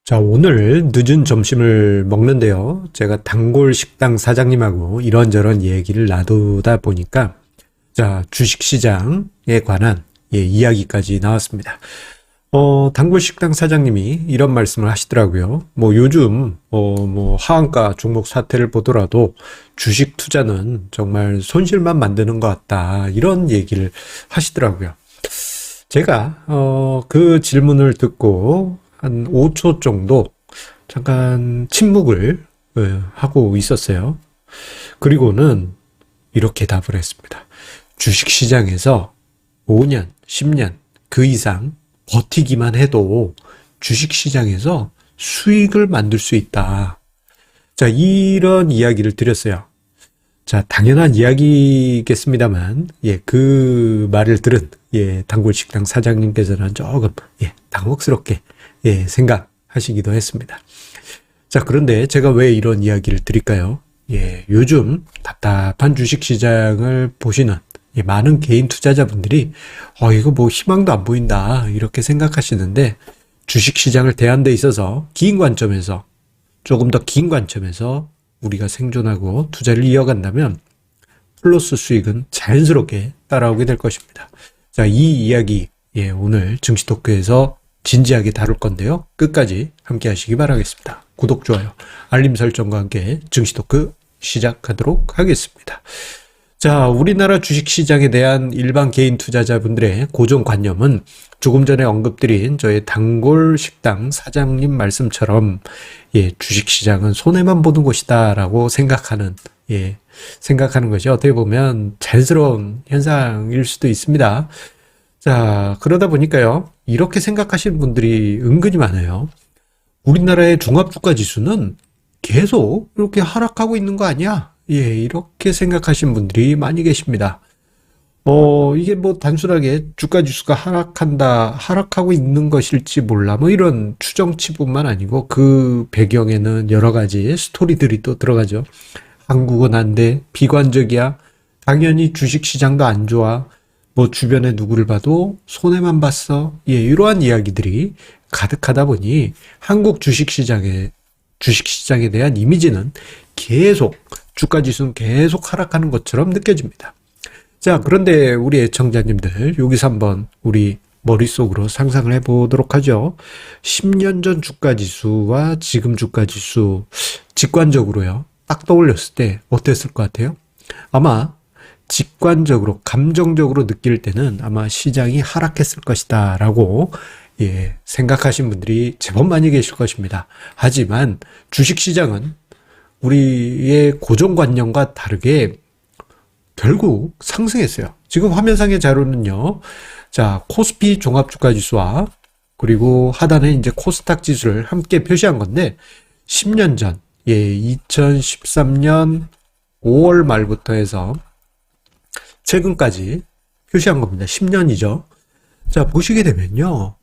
자, 오늘 늦은 점심을 먹는데요. 제가 단골 식당 사장님하고 이런저런 얘기를 나누다 보니까, 자, 주식시장에 관한 이야기까지 나왔습니다. 단골 식당 사장님이 이런 말씀을 하시더라고요. 요즘, 하한가 종목 사태를 보더라도 주식 투자는 정말 손실만 만드는 것 같다. 이런 얘기를 하시더라고요. 제가, 그 질문을 듣고 한 5초 정도 잠깐 침묵을 하고 있었어요. 그리고는 이렇게 답을 했습니다. 주식시장에서 5년, 10년 그 이상 버티기만 해도 주식시장에서 수익을 만들 수 있다. 자, 이런 이야기를 드렸어요. 자, 당연한 이야기겠습니다만, 그 말을 들은, 단골 식당 사장님께서는 조금, 당혹스럽게, 생각하시기도 했습니다. 자, 그런데 제가 왜 이런 이야기를 드릴까요? 요즘 답답한 주식 시장을 보시는 많은 개인 투자자분들이, 이거 뭐 희망도 안 보인다, 이렇게 생각하시는데, 주식 시장을 대하는 데 있어서 긴 관점에서, 조금 더 긴 관점에서 우리가 생존하고 투자를 이어간다면 플러스 수익은 자연스럽게 따라오게 될 것입니다. 자, 이 이야기 오늘 증시 토크에서 진지하게 다룰 건데요. 끝까지 함께 하시기 바라겠습니다. 구독, 좋아요, 알림 설정과 함께 증시 토크 시작하도록 하겠습니다. 자, 우리나라 주식시장에 대한 일반 개인 투자자분들의 고정관념은 조금 전에 언급드린 저의 단골 식당 사장님 말씀처럼 주식시장은 손해만 보는 곳이다 라고 생각하는 것이 어떻게 보면 자연스러운 현상일 수도 있습니다. 자, 그러다 보니까요, 이렇게 생각하시는 분들이 은근히 많아요. 우리나라의 종합주가지수는 계속 이렇게 하락하고 있는 거 아니야? 이렇게 생각하시는 분들이 많이 계십니다. 이게 뭐 단순하게 주가지수가 하락하고 있는 것일지 몰라. 이런 추정치뿐만 아니고 그 배경에는 여러 가지 스토리들이 또 들어가죠. 한국은 안 돼. 비관적이야. 당연히 주식시장도 안 좋아. 주변에 누구를 봐도 손해만 봤어. 이러한 이야기들이 가득하다 보니 한국 주식시장에 대한 이미지는 계속, 주가지수는 계속 하락하는 것처럼 느껴집니다. 자, 그런데 우리 애청자님들, 여기서 한번 우리 머릿속으로 상상을 해보도록 하죠. 10년 전 주가지수와 지금 주가지수, 직관적으로요, 딱 떠올렸을 때 어땠을 것 같아요? 아마 직관적으로, 감정적으로 느낄 때는 아마 시장이 하락했을 것이다 라고 생각하신 분들이 제법 많이 계실 것입니다. 하지만 주식시장은 우리의 고정관념과 다르게 결국 상승했어요. 지금 화면상의 자료는요, 자, 코스피 종합주가지수와 그리고 하단에 이제 코스닥 지수를 함께 표시한 건데, 10년 전, 2013년 5월 말부터 해서 최근까지 표시한 겁니다. 10년이죠. 자, 보시게 되면요,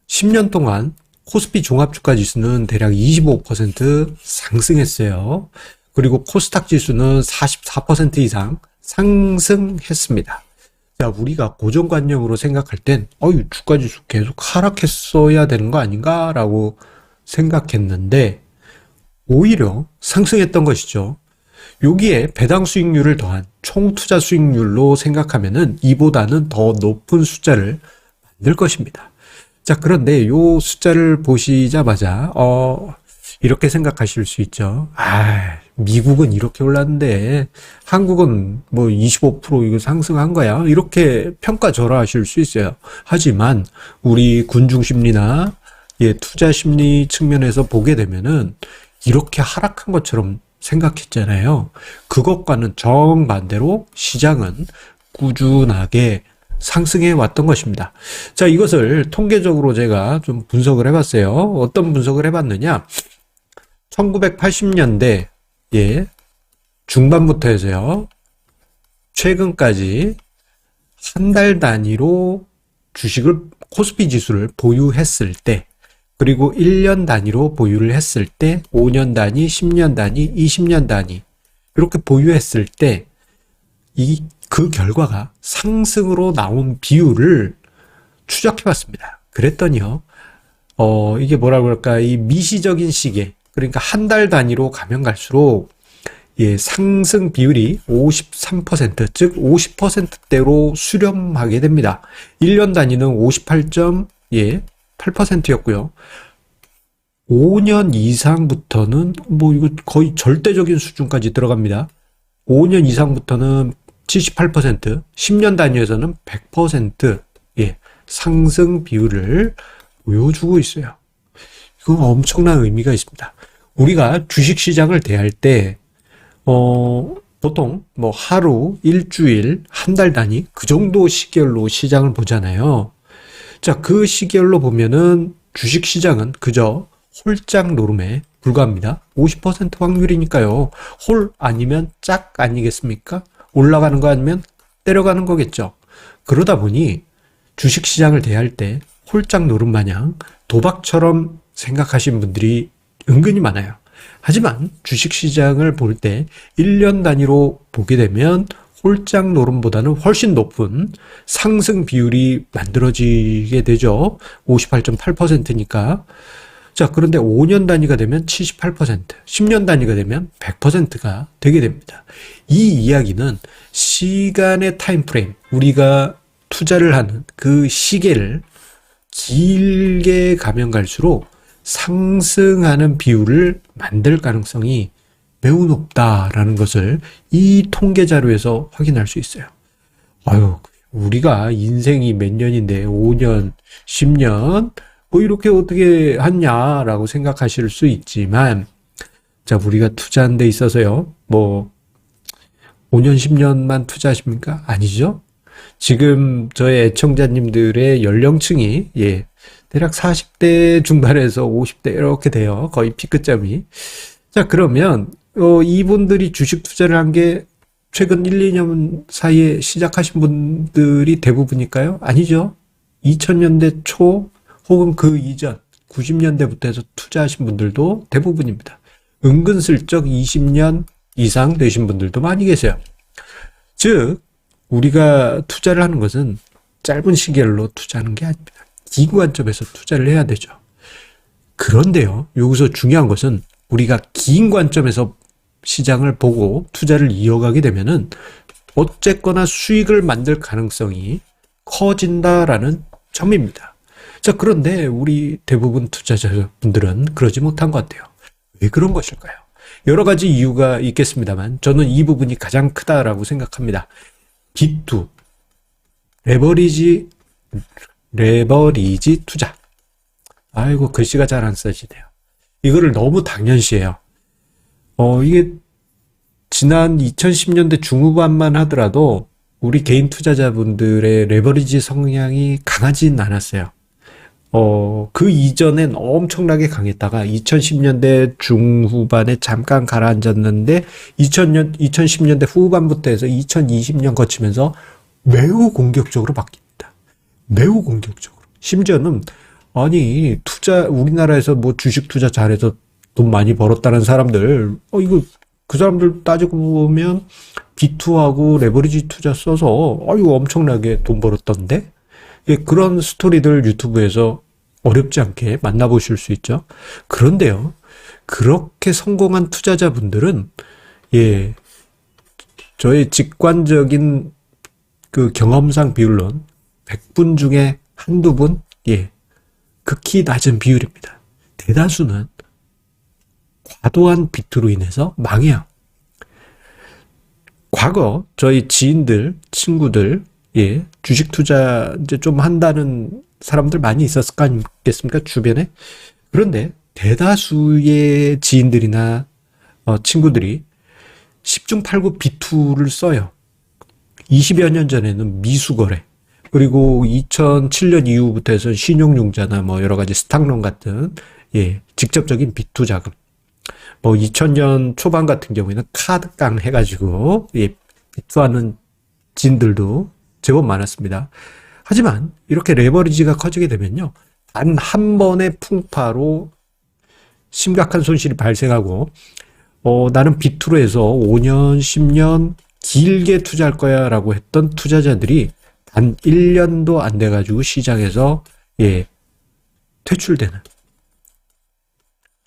10년 동안 코스피 종합주가지수는 대략 25% 상승했어요. 그리고 코스닥 지수는 44% 이상 상승했습니다. 자, 우리가 고정관념으로 생각할 땐, 주가지수 계속 하락했어야 되는 거 아닌가? 라고 생각했는데, 오히려 상승했던 것이죠. 여기에 배당 수익률을 더한 총 투자 수익률로 생각하면은 이보다는 더 높은 숫자를 만들 것입니다. 자, 그런데 요 숫자를 보시자마자, 이렇게 생각하실 수 있죠. 미국은 이렇게 올랐는데, 한국은 25% 이거 상승한 거야. 이렇게 평가절하하실 수 있어요. 하지만, 우리 군중심리나, 투자심리 측면에서 보게 되면은, 이렇게 하락한 것처럼 생각했잖아요. 그것과는 정반대로 시장은 꾸준하게 상승해 왔던 것입니다. 자, 이것을 통계적으로 제가 좀 분석을 해봤어요. 어떤 분석을 해봤느냐? 1980년대 중반부터 해서요, 최근까지 한 달 단위로 주식을, 코스피 지수를 보유했을 때, 그리고 1년 단위로 보유를 했을 때, 5년 단위, 10년 단위, 20년 단위 이렇게 보유했을 때 그 결과가 상승으로 나온 비율을 추적해 봤습니다. 그랬더니요, 이게 뭐라 그럴까, 이 미시적인 시계, 그러니까 한 달 단위로 가면 갈수록, 예, 상승 비율이 53%, 즉 50%대로 수렴하게 됩니다. 1년 단위는 58.8%였고요. 5년 이상부터는 뭐 이거 거의 절대적인 수준까지 들어갑니다. 5년 이상부터는 78%, 10년 단위에서는 100%, 예, 상승 비율을 보여주고 있어요. 이건 엄청난 의미가 있습니다. 우리가 주식 시장을 대할 때, 보통 뭐 하루, 일주일, 한 달 단위 그 정도 시계열로 시장을 보잖아요. 자, 그 시계열로 보면은 주식 시장은 그저 홀짝 노름에 불과합니다. 50% 확률이니까요. 홀 아니면 짝 아니겠습니까? 올라가는 거 아니면 때려가는 거겠죠. 그러다 보니 주식 시장을 대할 때 홀짝 노름 마냥 도박처럼 생각하신 분들이 은근히 많아요. 하지만 주식 시장을 볼 때 1년 단위로 보게 되면 홀짝 노름보다는 훨씬 높은 상승 비율이 만들어지게 되죠. 58.8%니까. 자, 그런데 5년 단위가 되면 78%, 10년 단위가 되면 100%가 되게 됩니다. 이 이야기는 시간의 타임프레임, 우리가 투자를 하는 그 시계를 길게 가면 갈수록 상승하는 비율을 만들 가능성이 매우 높다라는 것을 이 통계 자료에서 확인할 수 있어요. 아유, 우리가 인생이 몇 년인데 5년, 10년 뭐 이렇게 어떻게 하냐라고 생각하실 수 있지만, 자, 우리가 투자하는 데 있어서요, 뭐 5년, 10년만 투자하십니까? 아니죠. 지금 저의 애청자님들의 연령층이, 예, 대략 40대 중반에서 50대 이렇게 돼요. 거의 피크점이. 자, 그러면 이분들이 주식 투자를 한 게 최근 1, 2년 사이에 시작하신 분들이 대부분일까요? 아니죠. 2000년대 초 혹은 그 이전 90년대부터 해서 투자하신 분들도 대부분입니다. 은근슬쩍 20년 이상 되신 분들도 많이 계세요. 즉, 우리가 투자를 하는 것은 짧은 시계열로 투자하는 게 아닙니다. 긴 관점에서 투자를 해야 되죠. 그런데요, 여기서 중요한 것은 우리가 긴 관점에서 시장을 보고 투자를 이어가게 되면은 어쨌거나 수익을 만들 가능성이 커진다라는 점입니다. 자, 그런데 우리 대부분 투자자분들은 그러지 못한 것 같아요. 왜 그런 것일까요? 여러 가지 이유가 있겠습니다만 저는 이 부분이 가장 크다라고 생각합니다. B2, 레버리지 투자. 아이고, 글씨가 잘 안 써지네요. 이거를 너무 당연시해요. 이게 지난 2010년대 중후반만 하더라도 우리 개인 투자자분들의 레버리지 성향이 강하진 않았어요. 그 이전엔 엄청나게 강했다가 2010년대 중후반에 잠깐 가라앉았는데 2010년대 후반부터 해서 2020년 거치면서 매우 공격적으로 바뀝니다. 매우 공격적으로. 심지어는 아니, 우리나라에서 뭐 주식 투자 잘해서 돈 많이 벌었다는 사람들, 이거 그 사람들 따지고 보면 B2하고 레버리지 투자 써서 아유 엄청나게 돈 벌었던데? 예, 그런 스토리들 유튜브에서 어렵지 않게 만나보실 수 있죠. 그런데요, 그렇게 성공한 투자자분들은, 예, 저의 직관적인 그 경험상 비율론 100분 중에 한두 분, 예, 극히 낮은 비율입니다. 대다수는 과도한 비트로 인해서 망해요. 과거 저희 지인들, 친구들, 예, 주식 투자 이제 좀 한다는 사람들 많이 있었을 거 아니겠습니까? 주변에. 그런데 대다수의 지인들이나 친구들이 10중 8구 B2를 써요. 20여 년 전에는 미수거래, 그리고 2007년 이후부터 해서 신용융자나 뭐 여러 가지 스탁론 같은, 예, 직접적인 B2 자금. 뭐 2000년 초반 같은 경우에는 카드깡 해가지고, 예, B2하는 진들도 제법 많았습니다. 하지만 이렇게 레버리지가 커지게 되면요, 단 한 번의 풍파로 심각한 손실이 발생하고, 나는 B2로 해서 5년, 10년 길게 투자할 거야 라고 했던 투자자들이 단 1년도 안 돼가지고 시장에서, 예, 퇴출되는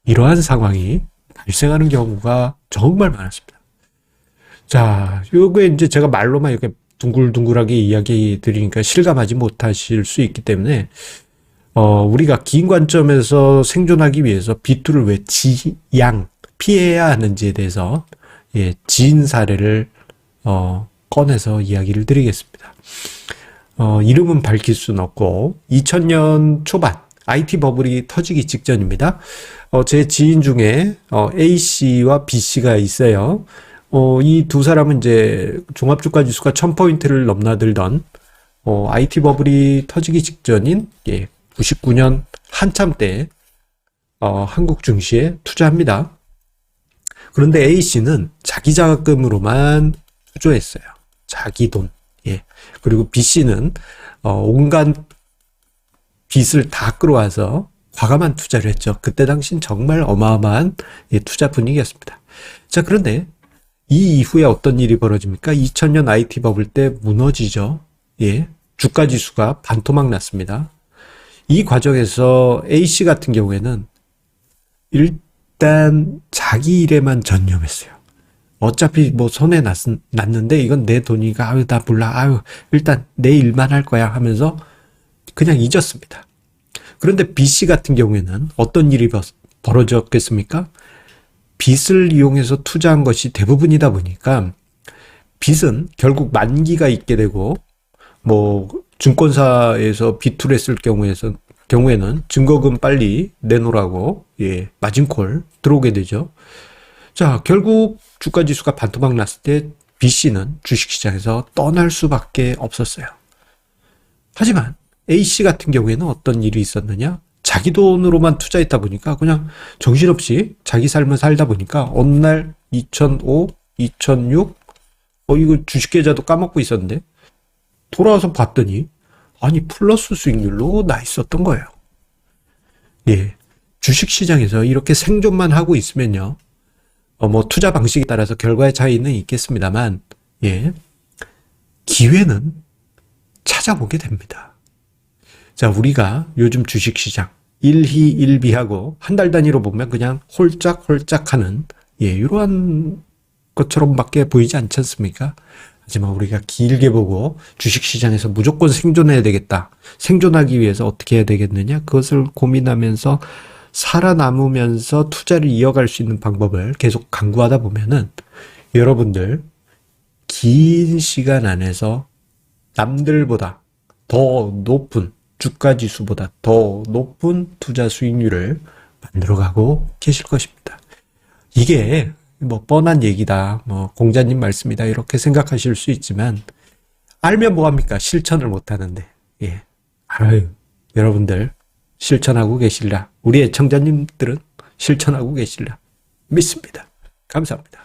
이러한 상황이 발생하는 경우가 정말 많았습니다. 자, 요게 이제 제가 말로만 이렇게 둥글둥글하게 이야기 드리니까 실감하지 못하실 수 있기 때문에, 우리가 긴 관점에서 생존하기 위해서 B2를 왜 피해야 하는지에 대해서, 예, 지인 사례를, 꺼내서 이야기를 드리겠습니다. 이름은 밝힐 수는 없고, 2000년 초반, IT 버블이 터지기 직전입니다. 제 지인 중에, A씨와 B씨가 있어요. 이 두 사람은 이제 종합주가지수가 1000포인트를 넘나들던 IT 버블이 터지기 직전인 99년 한참 때 한국 증시에 투자합니다. 그런데 A씨는 자기 자금으로만 투자했어요. 자기 돈. 예. 그리고 B씨는 온갖 빚을 다 끌어와서 과감한 투자를 했죠. 그때 당시는 정말 어마어마한 투자 분위기였습니다. 자, 그런데 이 이후에 어떤 일이 벌어집니까? 2000년 IT 버블 때 무너지죠. 예. 주가 지수가 반토막 났습니다. 이 과정에서 A씨 같은 경우에는 일단 자기 일에만 전념했어요. 어차피 뭐 손에 났는데 이건 내 돈이가, 아유, 나 몰라. 아유, 일단 내 일만 할 거야 하면서 그냥 잊었습니다. 그런데 B씨 같은 경우에는 어떤 일이 벌어졌겠습니까? 빚을 이용해서 투자한 것이 대부분이다 보니까 빚은 결국 만기가 있게 되고, 뭐 증권사에서 B2를 했을 경우에는 증거금 빨리 내놓으라고, 예, 마진콜 들어오게 되죠. 자, 결국 주가 지수가 반토막 났을 때 B씨는 주식시장에서 떠날 수밖에 없었어요. 하지만 A씨 같은 경우에는 어떤 일이 있었느냐? 자기 돈으로만 투자했다 보니까 그냥 정신없이 자기 삶을 살다 보니까 어느 날 2005, 2006, 이거 주식계좌도 까먹고 있었는데 돌아와서 봤더니 아니 플러스 수익률로 나 있었던 거예요. 예, 주식시장에서 이렇게 생존만 하고 있으면요, 뭐 투자 방식에 따라서 결과의 차이는 있겠습니다만, 예, 기회는 찾아보게 됩니다. 자, 우리가 요즘 주식시장 일희일비하고 한 달 단위로 보면 그냥 홀짝홀짝하는, 예, 이러한 것처럼밖에 보이지 않지 않습니까? 하지만 우리가 길게 보고 주식시장에서 무조건 생존해야 되겠다. 생존하기 위해서 어떻게 해야 되겠느냐? 그것을 고민하면서 살아남으면서 투자를 이어갈 수 있는 방법을 계속 강구하다 보면은 여러분들 긴 시간 안에서 남들보다 더 높은, 주가 지수보다 더 높은 투자 수익률을 만들어가고 계실 것입니다. 이게 뭐 뻔한 얘기다, 뭐 공자님 말씀이다, 이렇게 생각하실 수 있지만 알면 뭐합니까? 실천을 못하는데. 예, 아유, 여러분들 실천하고 계실라? 우리 애청자님들은 실천하고 계실라? 믿습니다. 감사합니다.